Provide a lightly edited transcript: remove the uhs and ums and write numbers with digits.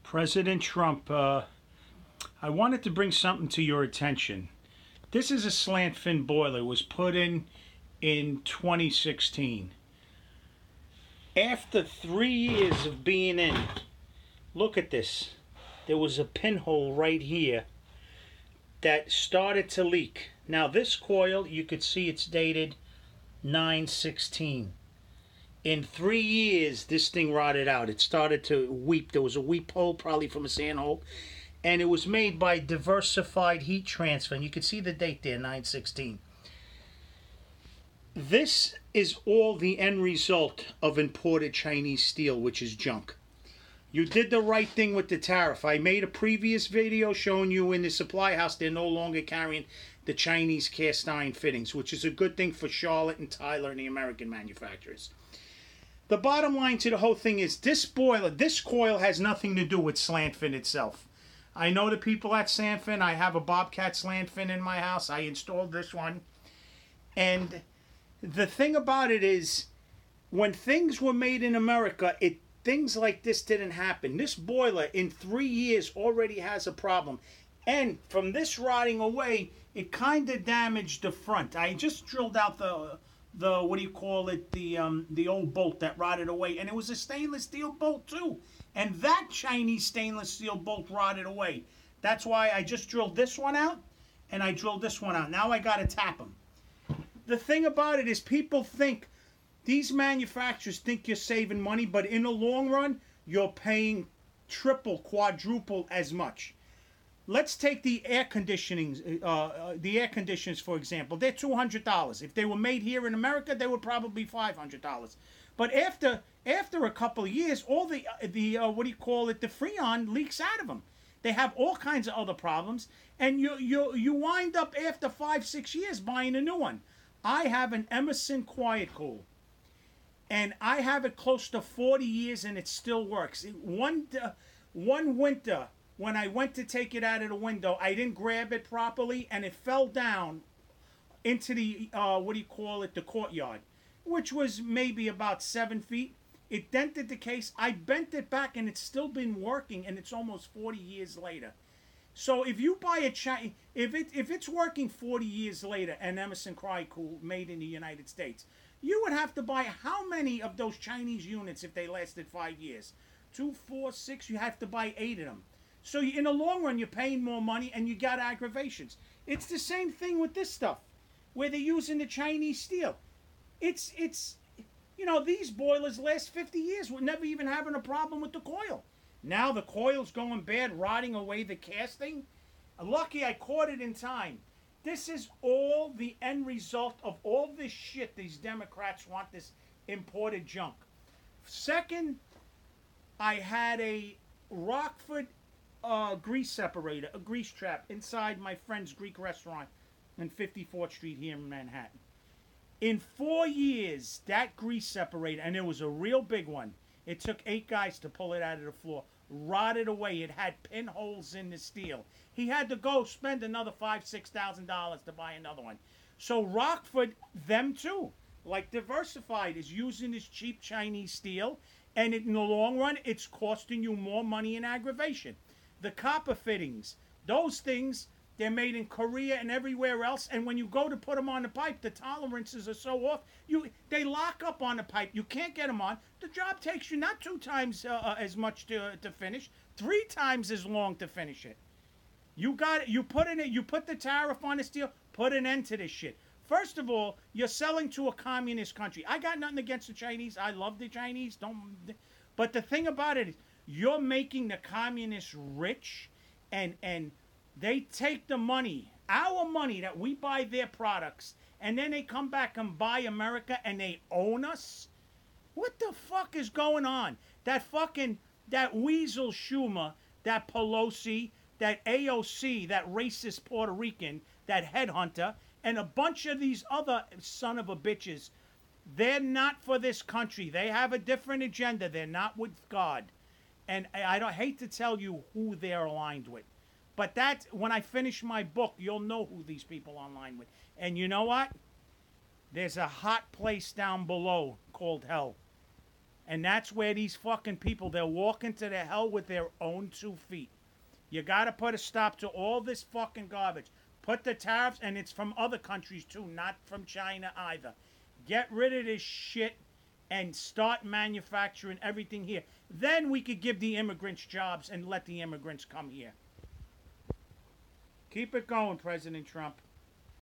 President Trump, I wanted to bring something to your attention. This is a slant fin boiler. It was put in 2016. After 3 years of being in, look at this. There was a pinhole right here that started to leak. Now this coil, you could see it's dated 9/16. In 3 years, this thing rotted out. It started to weep. There was a weep hole, probably from a sand hole. And it was made by diversified heat transfer. And you can see the date there, 9/16. This is all the end result of imported Chinese steel, which is junk. You did the right thing with the tariff. I made a previous video showing you in the supply house they're no longer carrying the Chinese cast iron fittings, which is a good thing for Charlotte and Tyler and the American manufacturers. The bottom line to the whole thing is this boiler, this coil has nothing to do with slant fin itself. I know the people at slant fin. I have a Bobcat slant fin in my house. I installed this one. And the thing about it is, when things were made in America, things like this didn't happen. This boiler in 3 years already has a problem. And from this rotting away, it kind of damaged the front. I just drilled out the what do you call it, the old bolt that rotted away, and it was a stainless steel bolt too, and that Chinese stainless steel bolt rotted away. That's why I just drilled this one out, and I drilled this one out. Now I gotta tap them. The thing about it is, people think, these manufacturers think you're saving money, but in the long run you're paying triple, quadruple as much. Let's take the air conditioners, for example. They're $200. If they were made here in America, they would probably be $500. But after a couple of years, all the what do you call it, the Freon leaks out of them. They have all kinds of other problems, and you wind up after 5-6 years buying a new one. I have an Emerson Quiet Cool, and I have it close to 40 years, and it still works. One winter, when I went to take it out of the window, I didn't grab it properly, and it fell down into the, what do you call it, the courtyard, which was maybe about 7 feet. It dented the case. I bent it back, and it's still been working, and it's almost 40 years later. So if you buy if it's working 40 years later, an Emerson Quiet Cool made in the United States, you would have to buy how many of those Chinese units if they lasted 5 years? 2, 4, 6, you have to buy 8 of them. So in the long run, you're paying more money, and you got aggravations. It's the same thing with this stuff, where they're using the Chinese steel. It's these boilers last 50 years. We're never even having a problem with the coil. Now the coil's going bad, rotting away the casting. Lucky I caught it in time. This is all the end result of all this shit these Democrats want, this imported junk. Second, I had a Rockford grease separator, a grease trap, inside my friend's Greek restaurant on 54th Street here in Manhattan. In 4 years, that grease separator, and it was a real big one, it took 8 guys to pull it out of the floor, rotted away. It had pinholes in the steel. He had to go spend another $5,000-$6,000 to buy another one. So Rockford, them too, like Diversified, is using this cheap Chinese steel, and in the long run, it's costing you more money in aggravation. The copper fittings, those things, they're made in Korea and everywhere else, and when you go to put them on the pipe, the tolerances are so off, they lock up on the pipe. You can't get them on. The job takes you not 2 times as much to finish, 3 times as long to finish it. You put the tariff on the steel, put an end to this shit. First of all, you're selling to a communist country. I got nothing against the Chinese. I love the Chinese. But the thing about it is, you're making the communists rich, and they take the money, our money that we buy their products, and then they come back and buy America, and they own us? What the fuck is going on? That weasel Schumer, that Pelosi, that AOC, that racist Puerto Rican, that headhunter, and a bunch of these other son of a bitches, they're not for this country. They have a different agenda. They're not with God. And I don't hate to tell you who they're aligned with. But when I finish my book, you'll know who these people are aligned with. And you know what? There's a hot place down below called hell. And that's where these fucking people, they'll walk into the hell with their own 2 feet. You got to put a stop to all this fucking garbage. Put the tariffs, and it's from other countries too, not from China either. Get rid of this shit and start manufacturing everything here. Then we could give the immigrants jobs and let the immigrants come here. Keep it going, President Trump.